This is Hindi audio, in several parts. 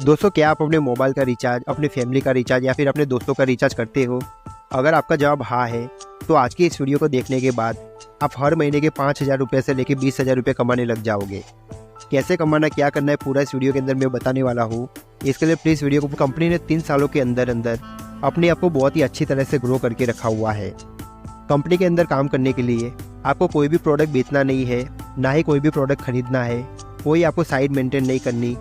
दोस्तों, क्या आप अपने मोबाइल का रिचार्ज, अपने फैमिली का रिचार्ज या फिर अपने दोस्तों का रिचार्ज करते हो? अगर आपका जवाब हाँ है, तो आज की इस वीडियो को देखने के बाद आप हर महीने के 5,000 रुपये से लेकर 20,000 रुपये कमाने लग जाओगे। कैसे कमाना, क्या करना है, पूरा इस वीडियो के अंदर मैं बताने वाला हूँ। इसके लिए प्लीज़ वीडियो को, कंपनी ने 3 सालों के अंदर अंदर अपने आप को बहुत ही अच्छी तरह से ग्रो करके रखा हुआ है। कंपनी के अंदर काम करने के लिए आपको कोई भी प्रोडक्ट बेचना नहीं है, ना ही कोई भी प्रोडक्ट खरीदना है, कोई आपको साइड मेंटेन नहीं करनी,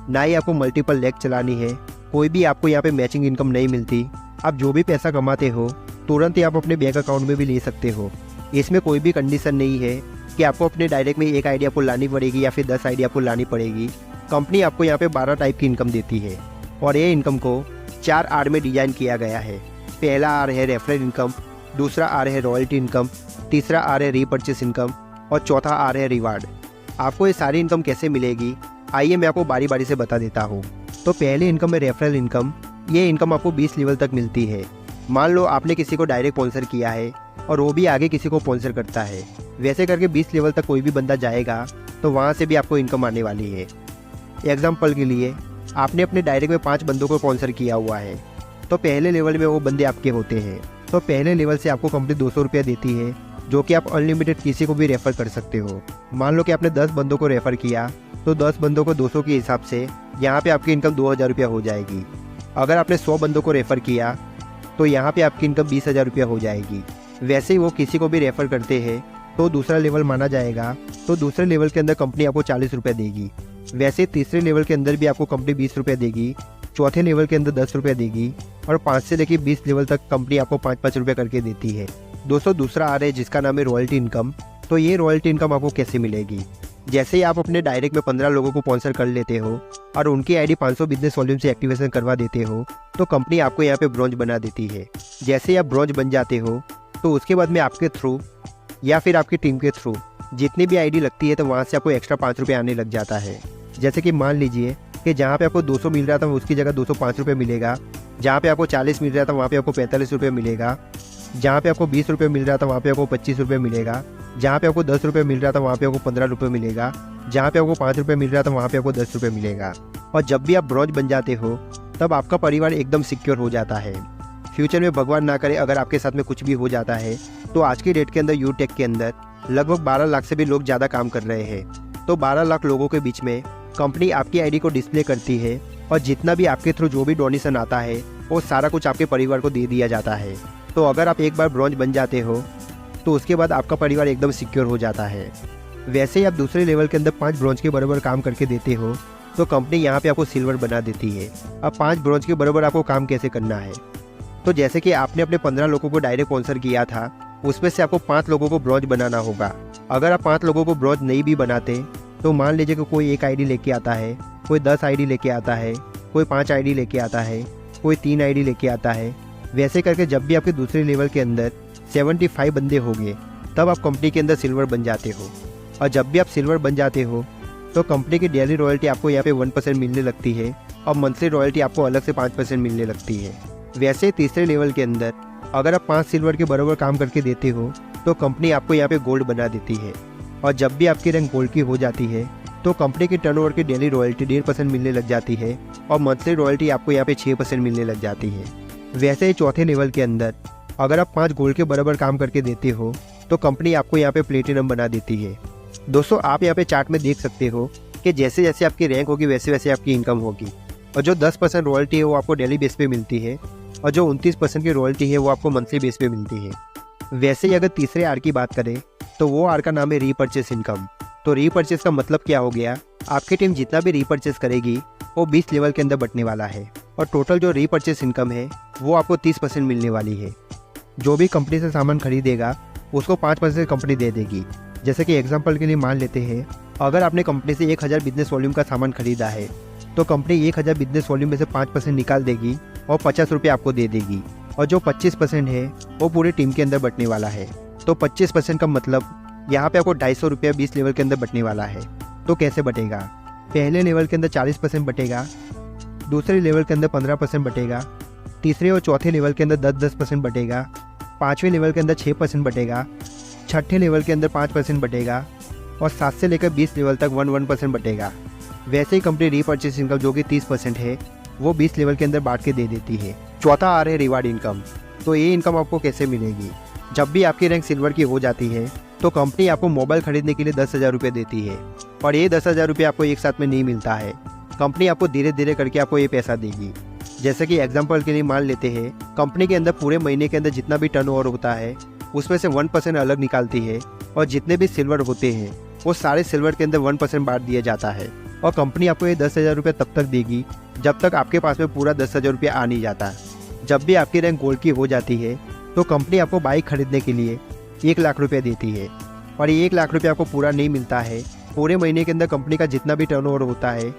ना ही आपको मल्टीपल लेग चलानी है, कोई भी आपको यहाँ पे मैचिंग इनकम नहीं मिलती। आप जो भी पैसा कमाते हो तुरंत ही आप अपने बैंक अकाउंट में भी ले सकते हो। इसमें कोई भी कंडीशन नहीं है कि आपको अपने डायरेक्ट में एक आईडी आपको लानी पड़ेगी या फिर 10 आईडी आपको लानी पड़ेगी। कंपनी आपको यहाँ पे 12 टाइप की इनकम देती है और ये इनकम को 4 आर में डिजाइन किया गया है। पहला आर है रेफरल इनकम, दूसरा आर है रॉयल्टी इनकम, तीसरा आर है रीपर्चेस इनकम और चौथा आर है रिवार्ड। आपको ये सारी इनकम कैसे मिलेगी, आइए मैं आपको बारी बारी से बता देता हूँ। तो पहली इनकम है रेफरल इनकम। ये इनकम आपको 20 लेवल तक मिलती है। मान लो आपने किसी को डायरेक्ट स्पॉन्सर किया है और वो भी आगे किसी को स्पॉन्सर करता है। वैसे करके 20 लेवल तक कोई भी बंदा जाएगा तो वहाँ से भी आपको इनकम आने वाली है। एग्जाम्पल के लिए, आपने अपने डायरेक्ट में 5 बंदों को स्पॉन्सर किया हुआ है, तो पहले लेवल में वो बंदे आपके होते हैं। तो पहले लेवल से आपको कंपनी 200 रुपया देती है, जो कि आप अनलिमिटेड किसी को भी रेफ़र कर सकते हो। मान लो कि आपने 10 बंदों को रेफ़र किया, तो 10 बंदों को 200 के हिसाब से यहाँ पे आपकी इनकम 2,000 रुपया हो जाएगी। अगर आपने 100 बंदों को रेफ़र किया तो यहाँ पे आपकी इनकम 20,000 रुपया हो जाएगी। वैसे ही वो किसी को भी रेफ़र करते हैं तो दूसरा लेवल माना जाएगा, तो दूसरे लेवल के अंदर कंपनी आपको 40 रुपये देगी। वैसे तीसरे लेवल के अंदर भी आपको कंपनी 20 रुपये देगी, चौथे लेवल के अंदर 10 रुपये देगी और 5 से लेकर 20 लेवल तक कंपनी आपको 5-5 रुपये करके देती है। दोस्तों, दूसरा आ रहा है जिसका नाम है रॉयल्टी इनकम। तो ये रॉयल्टी इनकम आपको कैसे मिलेगी? जैसे ही आप अपने डायरेक्ट में 15 लोगों को स्पॉन्सर कर लेते हो और उनकी आईडी 500 बिजनेस वॉल्यूम से एक्टिवेशन करवा देते हो, तो कंपनी आपको यहाँ पे ब्रॉन्ज बना देती है। जैसे ही आप ब्रॉन्ज बन जाते हो तो उसके बाद में आपके थ्रू या फिर आपकी टीम के थ्रू जितनी भी आईडी लगती है तो वहाँ से आपको एक्स्ट्रा 5 रुपये आने लग जाता है। जैसे कि मान लीजिए कि जहाँ पे आपको 200 मिल रहा था उसकी जगह 205 रुपये मिलेगा, जहाँ पे आपको 40 मिल रहा था वहाँ पे आपको 45 रुपये मिलेगा, जहाँ पे आपको 20 रुपये मिल रहा था वहाँ पे आपको 25 रुपये मिलेगा, जहाँ पे आपको 10 रुपये मिल रहा था वहाँ पे आपको 15 रुपये मिलेगा, जहाँ पे आपको 5 रुपये मिल रहा था वहाँ पे आपको 10 रुपये मिलेगा। और जब भी आप ब्रॉन्ज बन जाते हो तब आपका परिवार एकदम सिक्योर हो जाता है। फ्यूचर में भगवान ना करे अगर आपके साथ में कुछ भी हो जाता है, तो आज की डेट के अंदर यूटेक के अंदर लगभग 12 लाख से भी लोग ज़्यादा काम कर रहे हैं। तो 12 लाख लोगों के बीच में कंपनी आपकी आईडी को डिस्प्ले करती है और जितना भी आपके थ्रू जो भी डोनेशन आता है वो सारा कुछ आपके परिवार को दे दिया जाता है। तो अगर आप एक बार ब्रॉन्ज बन जाते हो तो उसके बाद आपका परिवार एकदम सिक्योर हो जाता है। वैसे ही आप दूसरे लेवल के अंदर 5 ब्रॉन्ज के बराबर काम करके देते हो तो कंपनी यहाँ पे आपको सिल्वर बना देती है। अब 5 ब्रॉन्ज के बराबर आपको काम कैसे करना है? तो जैसे कि आपने अपने 15 लोगों को डायरेक्ट स्पॉन्सर किया था, उसमें से आपको 5 लोगों को ब्रॉन्ज बनाना होगा। अगर आप 5 लोगों को ब्रॉन्ज नहीं भी बनाते तो मान लीजिए कि कोई 1 आईडी लेके आता है, कोई 10 आईडी लेके आता है, कोई 5 आईडी लेके आता है, कोई 3 आईडी लेके आता है। वैसे करके जब भी आपके दूसरे लेवल के अंदर 75 बंदे होंगे तब आप कंपनी के अंदर सिल्वर बन जाते हो। और जब भी आप सिल्वर बन जाते हो तो कंपनी की डेली रॉयल्टी आपको यहाँ पे 1% मिलने लगती है और मंथली रॉयल्टी आपको अलग से 5% मिलने लगती है। वैसे तीसरे लेवल के अंदर अगर आप 5 सिल्वर के बराबर काम करके देते हो तो कंपनी आपको यहाँ पे गोल्ड बना देती है। और जब भी आपकी रैंक गोल्ड की हो जाती है तो कंपनी की टर्नओवर की डेली रॉयल्टी 1.5% मिलने लग जाती है और मंथली रॉयल्टी आपको यहाँ पे 6% मिलने लग जाती है। वैसे ही चौथे लेवल के अंदर अगर आप 5 गोल्ड के बराबर काम करके देते हो तो कंपनी आपको यहाँ पे प्लेटिनम बना देती है। दोस्तों, आप यहाँ पे चार्ट में देख सकते हो कि जैसे जैसे आपकी रैंक होगी वैसे वैसे आपकी इनकम होगी। और जो 10% रॉयल्टी है वो आपको डेली बेस पे मिलती है और जो 29% की रॉयल्टी है वो आपको मंथली बेस पे मिलती है। वैसे ही अगर तीसरे आर की बात करें तो वो आर का नाम है रीपर्चेस इनकम। तो रीपर्चेस का मतलब क्या हो गया? आपकी टीम जितना भी रीपर्चेस करेगी वो 20 लेवल के अंदर बटने वाला है और टोटल जो रीपर्चेस इनकम है वो आपको 30% मिलने वाली है। जो भी कंपनी से सामान खरीदेगा उसको 5% कंपनी दे देगी। जैसे कि एग्जांपल के लिए मान लेते हैं, अगर आपने कंपनी से 1000 बिजनेस वॉल्यूम का सामान खरीदा है तो कंपनी 1000 बिजनेस वॉल्यूम में से 5% निकाल देगी और 50 रुपये आपको दे देगी। और जो 25% है वो पूरी टीम के अंदर बटने वाला है। तो 25% का मतलब यहाँ पे आपको 250 रुपया 20 लेवल के अंदर बटने वाला है। तो कैसे बटेगा? पहले लेवल के अंदर 40% बटेगा, दूसरे लेवल के अंदर 15% बटेगा, तीसरे और चौथे लेवल के अंदर 10-10% बटेगा, 5वें लेवल के अंदर 6% बटेगा, छठे लेवल के अंदर 5% बटेगा और 7 से लेकर 20 लेवल तक 1% बटेगा। वैसे ही कंपनी रीपर्चेस इनकम जो कि 30% है वो 20 लेवल के अंदर बांट के दे देती है। चौथा आ रहा है रिवार्ड इनकम। तो ये इनकम आपको कैसे मिलेगी? जब भी आपकी रैंक सिल्वर की हो जाती है तो कंपनी आपको मोबाइल खरीदने के लिए 10,000 रुपये देती है, और ये 10,000 रुपये आपको एक साथ में नहीं मिलता है। कंपनी आपको धीरे धीरे करके आपको ये पैसा देगी। जैसे कि एग्जाम्पल के लिए मान लेते हैं, कंपनी के अंदर पूरे महीने के अंदर जितना भी टर्नओवर होता है उसमें से 1% अलग निकालती है, और जितने भी सिल्वर होते हैं वो सारे सिल्वर के अंदर 1% बांट दिया जाता है। और कंपनी आपको ये 10,000 रुपये तब तक देगी जब तक आपके पास में पूरा 10,000 रुपये आ नहीं जाता। जब भी आपकी रैंक गोल्ड की हो जाती है तो कंपनी आपको बाइक खरीदने के लिए 1 लाख रुपये देती है, और ये 1 लाख रुपये आपको पूरा नहीं मिलता है। पूरे महीने के अंदर कंपनी का जितना भी टर्नओवर होता है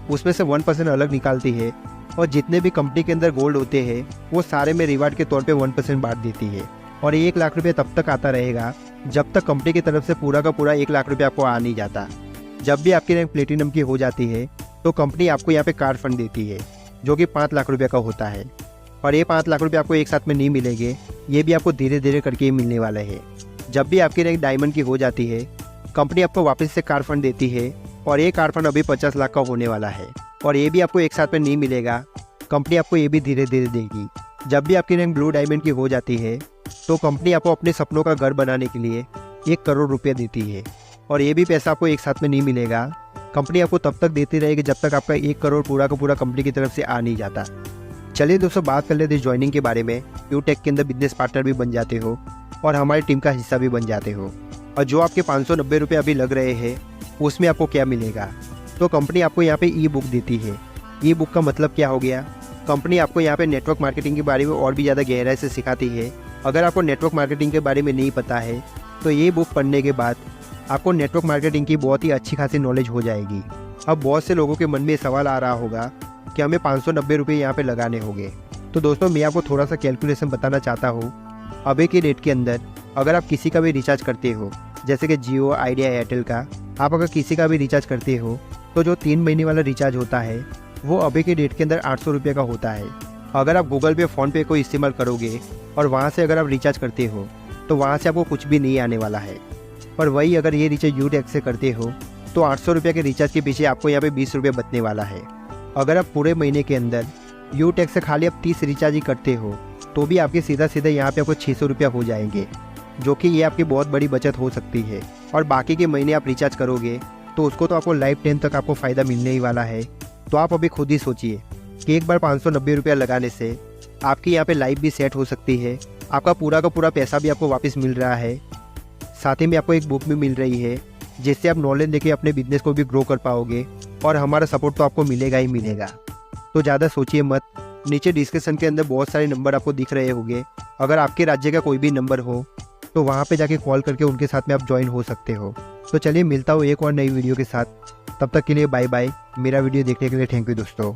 उसमें से 1% अलग निकालती है, और जितने भी कंपनी के अंदर गोल्ड होते हैं वो सारे में रिवार्ड के तौर पे 1% बांट देती है। और ये 1 लाख रुपये तब तक आता रहेगा जब तक कंपनी की तरफ से पूरा का पूरा 1 लाख रुपये आपको आ नहीं जाता। जब भी आपकी रैंक प्लेटिनम की हो जाती है तो कंपनी आपको यहाँ पे कार फंड देती है जो कि 5 लाख रुपये का होता है, और ये 5 लाख रुपये आपको एक साथ में नहीं मिलेंगे, ये भी आपको धीरे धीरे करके ही मिलने वाला है। जब भी आपकी रैंक डायमंड की हो जाती है कंपनी आपको वापस से कार फंड देती है, और ये कार फंड अभी 50 लाख का होने वाला है, और ये भी आपको एक साथ में नहीं मिलेगा, कंपनी आपको ये भी धीरे धीरे देगी। जब भी आपकी रैंक ब्लू डायमंड की हो जाती है तो कंपनी आपको अपने सपनों का घर बनाने के लिए 1 करोड़ रुपये देती है, और ये भी पैसा आपको एक साथ में नहीं मिलेगा। कंपनी आपको तब तक देती रहेगी जब तक आपका 1 करोड़ पूरा का पूरा कंपनी की तरफ से आ नहीं जाता। चलिए दोस्तों, बात कर लेते हैं ज्वाइनिंग के बारे में। यूटेक के अंदर बिजनेस पार्टनर भी बन जाते हो और हमारी टीम का हिस्सा भी बन जाते हो। और जो आपके 590 रुपये अभी लग रहे हैं उसमें आपको क्या मिलेगा? तो कंपनी आपको यहाँ पे ई बुक देती है। ई बुक का मतलब क्या हो गया? कंपनी आपको यहाँ पे नेटवर्क मार्केटिंग के बारे में और भी ज़्यादा गहराई से सिखाती है। अगर आपको नेटवर्क मार्केटिंग के बारे में नहीं पता है तो ये बुक पढ़ने के बाद आपको नेटवर्क मार्केटिंग की बहुत ही अच्छी खासी नॉलेज हो जाएगी। अब बहुत से लोगों के मन में सवाल आ रहा होगा कि हमें 590 रुपये यहाँ पे लगाने होंगे। तो दोस्तों, मैं आपको थोड़ा सा कैलकुलेशन बताना चाहता हूँ। अभी के डेट के अंदर अगर आप किसी का भी रिचार्ज करते हो, जैसे कि जियो, आइडिया, एयरटेल का, आप अगर किसी का भी रिचार्ज करते हो तो जो 3 महीने वाला रिचार्ज होता है वो अभी के डेट के अंदर 800 रुपये का होता है। अगर आप गूगल पे, फ़ोनपे को इस्तेमाल करोगे और वहाँ से अगर आप रिचार्ज करते हो तो वहाँ से आपको कुछ भी नहीं आने वाला है। पर वही अगर ये रिचार्ज यूटेक से करते हो तो 800 रुपये के रिचार्ज के पीछे आपको यहाँ पे 20 रुपये बचने वाला है। अगर आप पूरे महीने के अंदर यूटेक से खाली आप 30 रिचार्ज ही करते हो तो भी आपके सीधा सीधा यहाँ पे आपको 600 रुपया हो जाएंगे, जो कि ये आपकी बहुत बड़ी बचत हो सकती है। और बाकी के महीने आप रिचार्ज करोगे तो उसको तो आपको लाइफ टाइम तक आपको फ़ायदा मिलने ही वाला है। तो आप अभी खुद ही सोचिए कि एक बार 590 रुपया लगाने से आपकी यहाँ पे लाइफ भी सेट हो सकती है, आपका पूरा का पूरा पैसा भी आपको वापस मिल रहा है, साथ ही में आपको एक बुक भी मिल रही है जिससे आप नॉलेज लेके अपने बिजनेस को भी ग्रो कर पाओगे, और हमारा सपोर्ट तो आपको मिलेगा ही मिलेगा। तो ज़्यादा सोचिए मत। नीचे डिस्क्रिप्शन के अंदर बहुत सारे नंबर आपको दिख रहे होंगे। अगर आपके राज्य का कोई भी नंबर हो तो वहाँ पे जाके कॉल करके उनके साथ में आप ज्वाइन हो सकते हो। तो चलिए, मिलता हूँ एक और नई वीडियो के साथ। तब तक के लिए बाय बाय। मेरा वीडियो देखने के लिए थैंक यू दोस्तों।